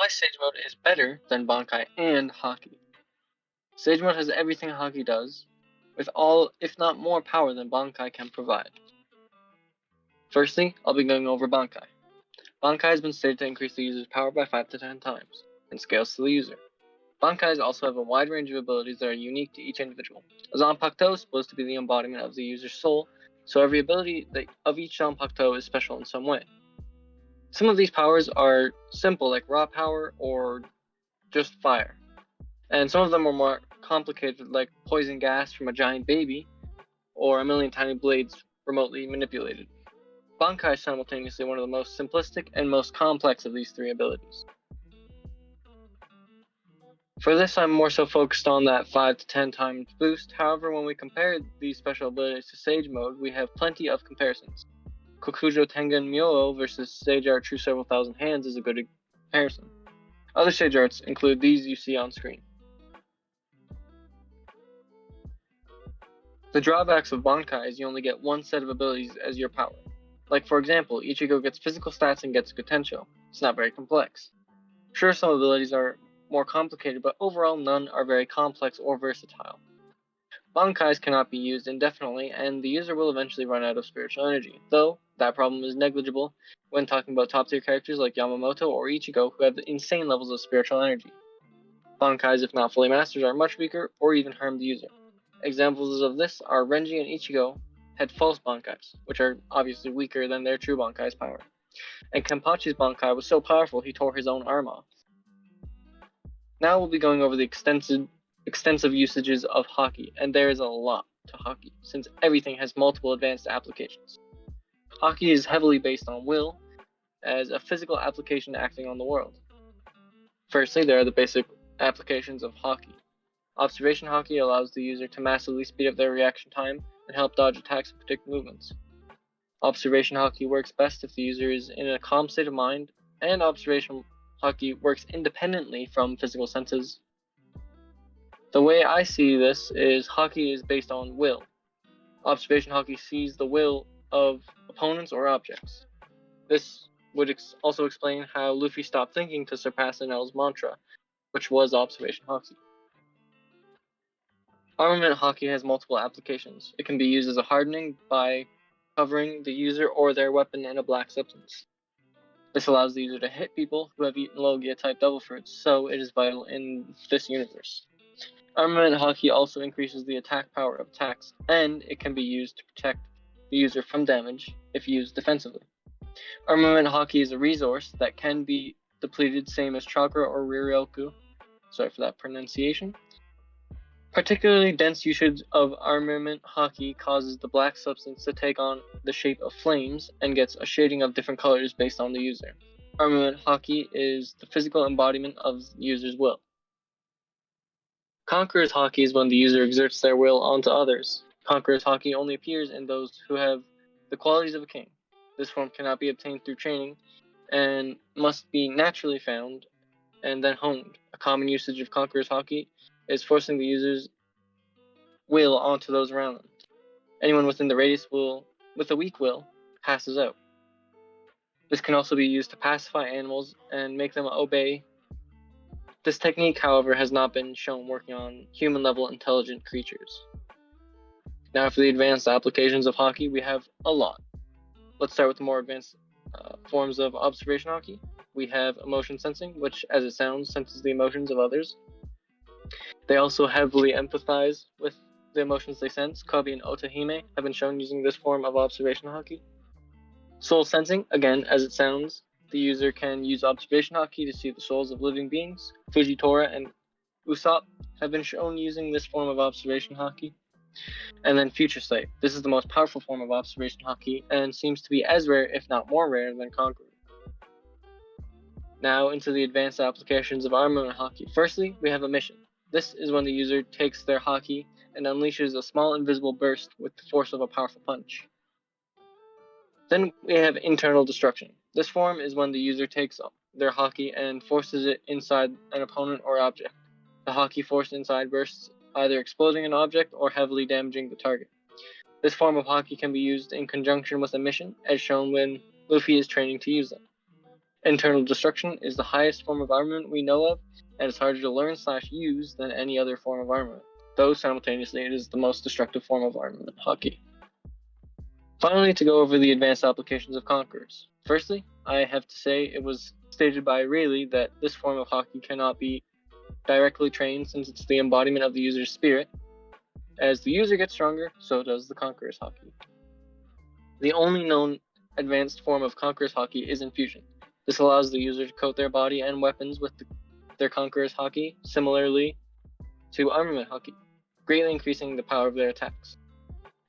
why Sage Mode is better than Bankai and Haki. Sage Mode has everything Haki does, with all, if not more power than Bankai can provide. Firstly, I'll be going over Bankai. Bankai has been stated to increase the user's power by 5 to 10 times, and scales to the user. Bankais also have a wide range of abilities that are unique to each individual. A Zanpakuto is supposed to be the embodiment of the user's soul, so every ability of each Zanpakuto is special in some way. Some of these powers are simple, like raw power or just fire, and some of them are more complicated, like poison gas from a giant baby, or a million tiny blades remotely manipulated. Bankai is simultaneously one of the most simplistic and most complex of these three abilities. For this, I'm more so focused on that 5 to 10 times boost. However, when we compare these special abilities to Sage Mode, we have plenty of comparisons. Kokujo Tengen Myo versus Sage Art True Several Thousand Hands is a good comparison. Other Sage Arts include these you see on screen. The drawbacks of Bankai is you only get one set of abilities as your power. Like for example, Ichigo gets physical stats and gets Gotencho. It's not very complex. Sure, some abilities are more complicated, but overall none are very complex or versatile. Bankais cannot be used indefinitely, and the user will eventually run out of spiritual energy, though that problem is negligible when talking about top tier characters like Yamamoto or Ichigo who have insane levels of spiritual energy. Bankais, if not fully mastered, are much weaker or even harm the user. Examples of this are Renji and Ichigo had false Bankais, which are obviously weaker than their true Bankai's power. And Kenpachi's Bankai was so powerful he tore his own arm off. Now we'll be going over the extensive usages of Haki, and there is a lot to Haki, since everything has multiple advanced applications. Haki is heavily based on will, as a physical application acting on the world. Firstly, there are the basic applications of Haki. Observation Haki allows the user to massively speed up their reaction time and help dodge attacks and predict movements. Observation Haki works best if the user is in a calm state of mind, and Observation Haki works independently from physical senses. The way I see this is Haki is based on will. Observation Haki sees the will of opponents or objects. This would also explain how Luffy stopped thinking to surpass Enel's mantra, which was Observation Haki. Armament Haki has multiple applications. It can be used as a hardening by covering the user or their weapon in a black substance. This allows the user to hit people who have eaten Logia-type devil fruits, so it is vital in this universe. Armament Haki also increases the attack power of attacks, and it can be used to protect the user from damage if used defensively. Armament Haki is a resource that can be depleted, same as Chakra or Riryoku. Sorry for that pronunciation. Particularly dense usage of Armament Haki causes the black substance to take on the shape of flames and gets a shading of different colors based on the user. Armament Haki is the physical embodiment of the user's will. Conquerors Haki is when the user exerts their will onto others. Conquerors Haki only appears in those who have the qualities of a king. This form cannot be obtained through training and must be naturally found and then honed. A common usage of Conquerors Haki is forcing the user's will onto those around them. Anyone within the radius with a weak will passes out. This can also be used to pacify animals and make them obey. This technique, however, has not been shown working on human-level intelligent creatures. Now for the advanced applications of Haki, we have a lot. Let's start with the more advanced forms of Observation Haki. We have emotion sensing, which, as it sounds, senses the emotions of others. They also heavily empathize with the emotions they sense. Kobe and Otahime have been shown using this form of Observation Haki. Soul sensing, again, as it sounds, the user can use Observation Haki to see the souls of living beings. Fujitora and Usopp have been shown using this form of Observation Haki. And then Future Sight. This is the most powerful form of Observation Haki and seems to be as rare, if not more rare, than Conqueror. Now into the advanced applications of Armament Haki. Firstly, we have a mission. This is when the user takes their Haki and unleashes a small invisible burst with the force of a powerful punch. Then we have Internal Destruction. This form is when the user takes their Haki and forces it inside an opponent or object. The Haki forced inside bursts, either exploding an object or heavily damaging the target. This form of Haki can be used in conjunction with a mission, as shown when Luffy is training to use them. Internal destruction is the highest form of armament we know of, and is harder to learn/use than any other form of armament, though simultaneously it is the most destructive form of armament, Haki. Finally, to go over the advanced applications of Conquerors. Firstly, I have to say it was stated by Rayleigh that this form of Haki cannot be directly trained since it's the embodiment of the user's spirit. As the user gets stronger, so does the Conqueror's Haki. The only known advanced form of Conqueror's Haki is infusion. This allows the user to coat their body and weapons with their Conqueror's Haki, similarly to Armament Haki, greatly increasing the power of their attacks.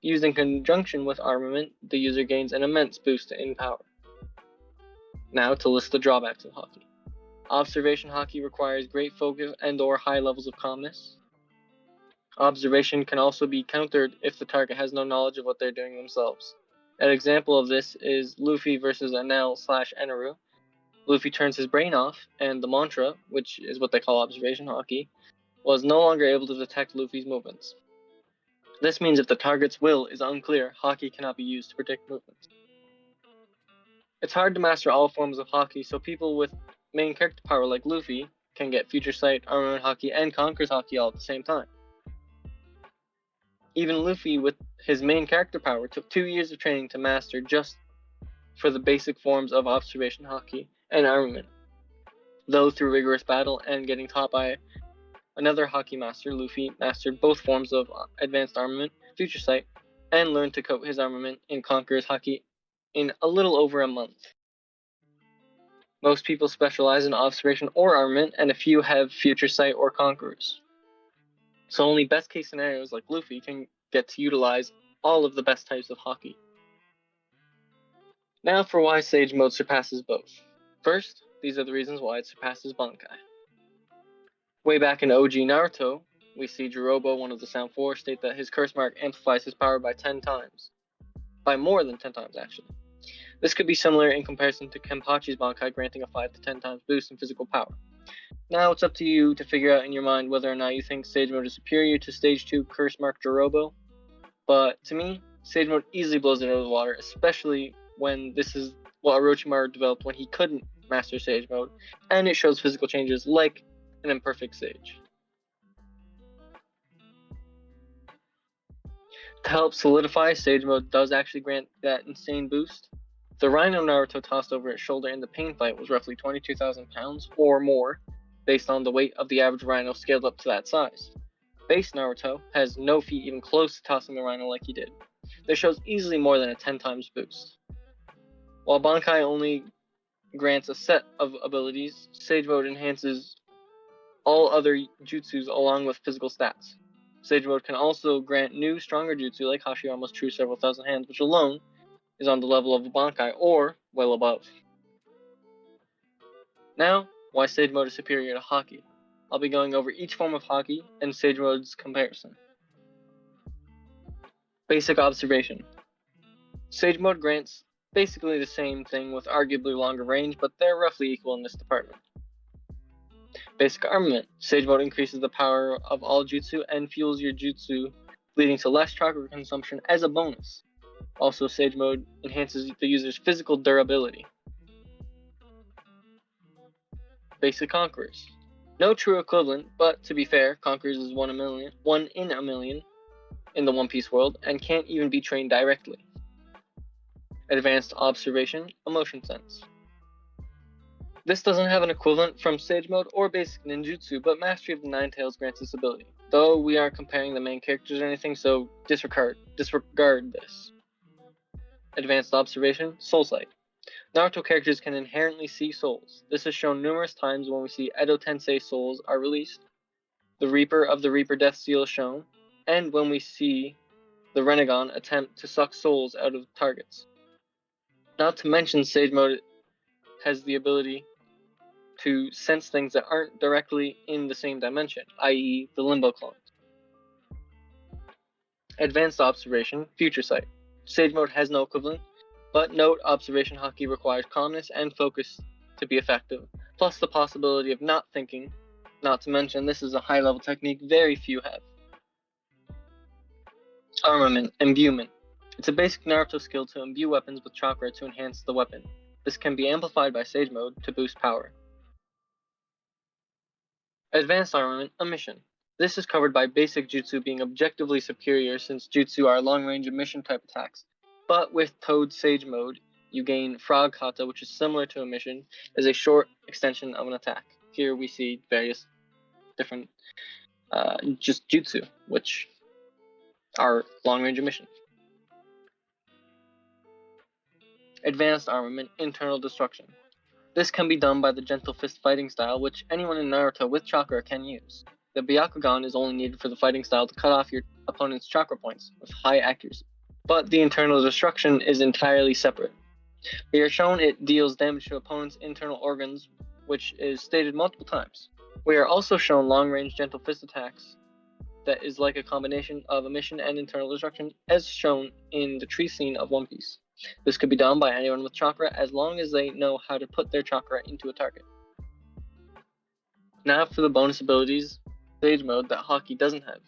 Used in conjunction with Armament, the user gains an immense boost in power. Now to list the drawbacks of Haki. Observation Haki requires great focus and/or high levels of calmness. Observation can also be countered if the target has no knowledge of what they're doing themselves. An example of this is Luffy versus Enel/Eneru. Luffy turns his brain off, and the mantra, which is what they call observation Haki, was no longer able to detect Luffy's movements. This means if the target's will is unclear, Haki cannot be used to predict movements. It's hard to master all forms of Haki, so people with main character power like Luffy can get Future Sight, Armament Haki, and Conqueror's Haki all at the same time. Even Luffy with his main character power took 2 years of training to master just for the basic forms of Observation Haki and Armament. Though through rigorous battle and getting taught by another Haki master, Luffy mastered both forms of Advanced Armament, Future Sight, and learned to coat his armament in Conqueror's Haki in a little over a month. Most people specialize in Observation or Armament, and a few have Future Sight or Conquerors. So only best case scenarios like Luffy can get to utilize all of the best types of Haki. Now for why Sage Mode surpasses both. First, these are the reasons why it surpasses Bankai. Way back in OG Naruto, we see Jirobo, one of the Sound 4, state that his curse mark amplifies his power by 10 times. By more than 10 times, actually. This could be similar in comparison to Kenpachi's Bankai granting a 5 to 10 times boost in physical power. Now it's up to you to figure out in your mind whether or not you think Sage Mode is superior to Stage 2 Curse Mark Jirobo. But to me, Sage Mode easily blows it out of the water, especially when this is what Orochimaru developed when he couldn't master Sage Mode, and it shows physical changes like an imperfect Sage. To help solidify, Sage Mode does actually grant that insane boost. The Rhino Naruto tossed over its shoulder in the pain fight was roughly 22,000 pounds or more, based on the weight of the average Rhino scaled up to that size. Base Naruto has no feat even close to tossing the Rhino like he did. This shows easily more than a 10 times boost. While Bankai only grants a set of abilities, Sage Mode enhances all other jutsus along with physical stats. Sage Mode can also grant new, stronger jutsu like Hashirama's True Several Thousand Hands, which alone is on the level of a Bankai or well above. Now, why Sage Mode is superior to Haki. I'll be going over each form of Haki and Sage Mode's comparison. Basic observation. Sage Mode grants basically the same thing with arguably longer range, but they're roughly equal in this department. Basic armament. Sage Mode increases the power of all jutsu and fuels your jutsu, leading to less chakra consumption as a bonus. Also, Sage Mode enhances the user's physical durability. Basic Conquerors. No true equivalent, but to be fair, Conquerors is one in a million in the One Piece world and can't even be trained directly. Advanced Observation, Emotion Sense. This doesn't have an equivalent from Sage Mode or Basic Ninjutsu, but Mastery of the Nine Tails grants this ability. Though we aren't comparing the main characters or anything, so disregard this. Advanced Observation, Soul Sight. Naruto characters can inherently see souls. This is shown numerous times when we see Edo Tensei souls are released, the Reaper of the Reaper Death Seal is shown, and when we see the Renegon attempt to suck souls out of targets. Not to mention, Sage Mode has the ability to sense things that aren't directly in the same dimension, i.e. the Limbo clones. Advanced Observation, Future Sight. Sage Mode has no equivalent, but note Observation Haki requires calmness and focus to be effective, plus the possibility of not thinking, not to mention this is a high-level technique very few have. Armament Imbuement. It's a basic Naruto skill to imbue weapons with chakra to enhance the weapon. This can be amplified by Sage Mode to boost power. Advanced Armament Emission. This is covered by basic jutsu being objectively superior since jutsu are long-range emission type attacks. But with Toad Sage Mode, you gain Frog Kata, which is similar to emission, as a short extension of an attack. Here we see various different just jutsu, which are long-range emission. Advanced Armament Internal Destruction. This can be done by the Gentle Fist fighting style, which anyone in Naruto with chakra can use. The Byakugan is only needed for the fighting style to cut off your opponent's chakra points with high accuracy. But the internal destruction is entirely separate. We are shown it deals damage to opponent's internal organs, which is stated multiple times. We are also shown long-range Gentle Fist attacks that is like a combination of emission and internal destruction, as shown in the tree scene of One Piece. This could be done by anyone with chakra as long as they know how to put their chakra into a target. Now for the bonus abilities, Sage Mode that Haki doesn't have.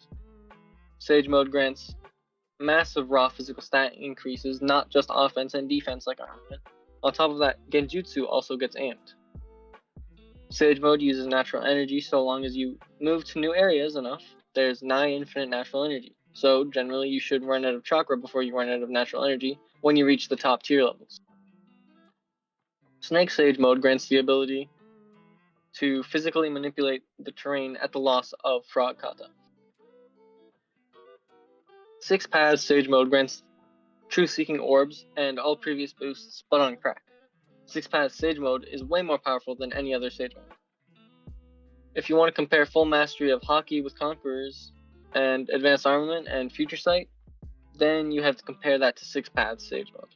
Sage Mode grants massive raw physical stat increases, not just offense and defense like Armament. On top of that, Genjutsu also gets amped. Sage Mode uses natural energy so long as you move to new areas enough, there's nigh infinite natural energy. So generally you should run out of chakra before you run out of natural energy when you reach the top tier levels. Snake Sage Mode grants the ability to physically manipulate the terrain at the loss of Frog Kata. Six Paths Sage Mode grants Truth-Seeking Orbs and all previous boosts, but on crack. Six Paths Sage Mode is way more powerful than any other Sage Mode. If you want to compare full mastery of Haki with Conquerors and Advanced Armament and Future Sight, then you have to compare that to Six Paths Sage Mode.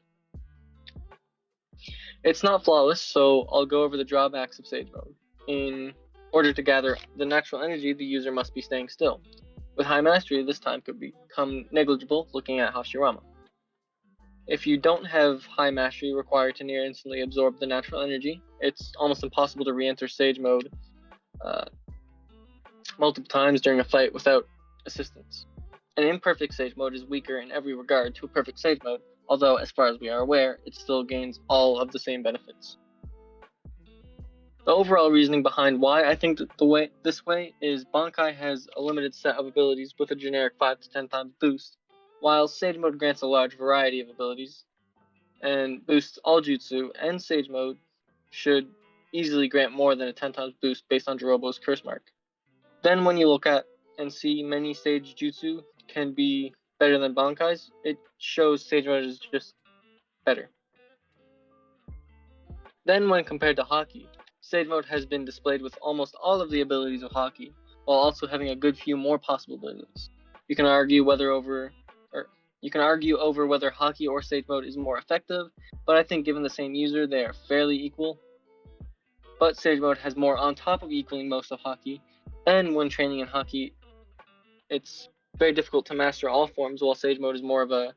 It's not flawless, so I'll go over the drawbacks of Sage Mode. In order to gather the natural energy, the user must be staying still. With high mastery, this time could become negligible looking at Hashirama. If you don't have high mastery required to near instantly absorb the natural energy, it's almost impossible to re-enter Sage Mode multiple times during a fight without assistance. An imperfect Sage Mode is weaker in every regard to a perfect Sage Mode, although as far as we are aware, it still gains all of the same benefits. The overall reasoning behind why I think that this way is Bankai has a limited set of abilities with a generic 5 to 10 times boost, while Sage Mode grants a large variety of abilities and boosts all jutsu, and Sage Mode should easily grant more than a 10 times boost based on Jirobo's curse mark. Then when you look at and see many Sage jutsu can be better than Bankai's, it shows Sage Mode is just better. Then when compared to Haki, Sage Mode has been displayed with almost all of the abilities of Haki, while also having a good few more possible abilities. You can argue over whether Haki or Sage Mode is more effective, but I think given the same user, they are fairly equal. But Sage Mode has more on top of equaling most of Haki, and when training in Haki, it's very difficult to master all forms, while Sage Mode is more of a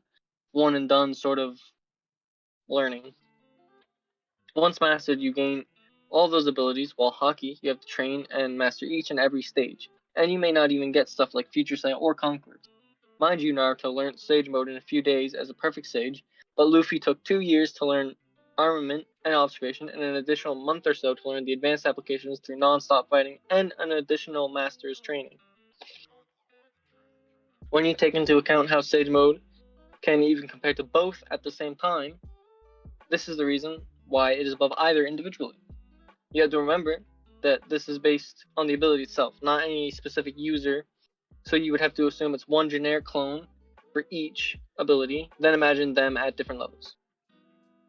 one and done sort of learning. Once mastered, you gain all those abilities, while Haki, you have to train and master each and every stage, and you may not even get stuff like Future Sight or Conquerors. Mind you, Naruto learned Sage Mode in a few days as a perfect sage, but Luffy took 2 years to learn Armament and Observation, and an additional month or so to learn the advanced applications through non-stop fighting and an additional master's training. When you take into account how Sage Mode can even compare to both at the same time, this is the reason why it is above either individually. You have to remember that this is based on the ability itself, not any specific user, so you would have to assume it's one generic clone for each ability, then imagine them at different levels.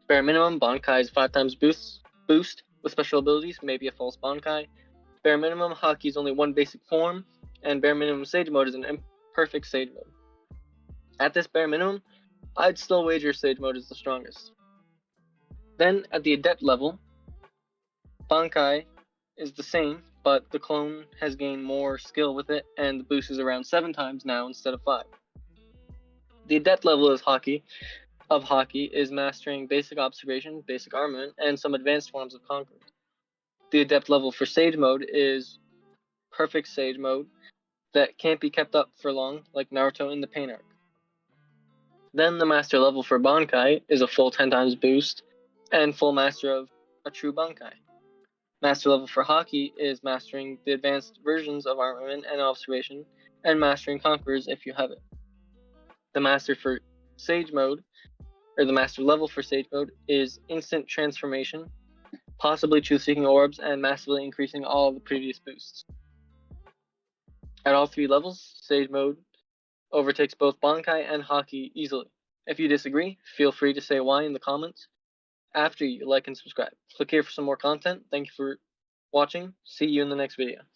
Bare minimum, Bankai's 5 times boost with special abilities, maybe a false Bankai. Bare minimum, Haki is only one basic form, and bare minimum Sage Mode is an imperfect Sage Mode. At this bare minimum, I'd still wager Sage Mode is the strongest. Then, at the Adept level, Bankai is the same, but the clone has gained more skill with it, and the boost is around 7 times now instead of 5. The Adept level of Haki is mastering basic observation, basic armament, and some advanced forms of Conquerors. The Adept level for Sage Mode is perfect Sage Mode that can't be kept up for long, like Naruto in the Pain arc. Then the Master level for Bankai is a full 10 times boost, and full master of a true Bankai. Master level for Haki is mastering the advanced versions of Armament and Observation, and mastering Conquerors if you have it. The master for Sage mode, or the master level for Sage mode, is instant transformation, possibly truth-seeking orbs, and massively increasing all of the previous boosts. At all 3 levels, Sage mode overtakes both Bankai and Haki easily. If you disagree, feel free to say why in the comments after you like and subscribe. Click here for some more content. Thank you for watching. See you in the next video.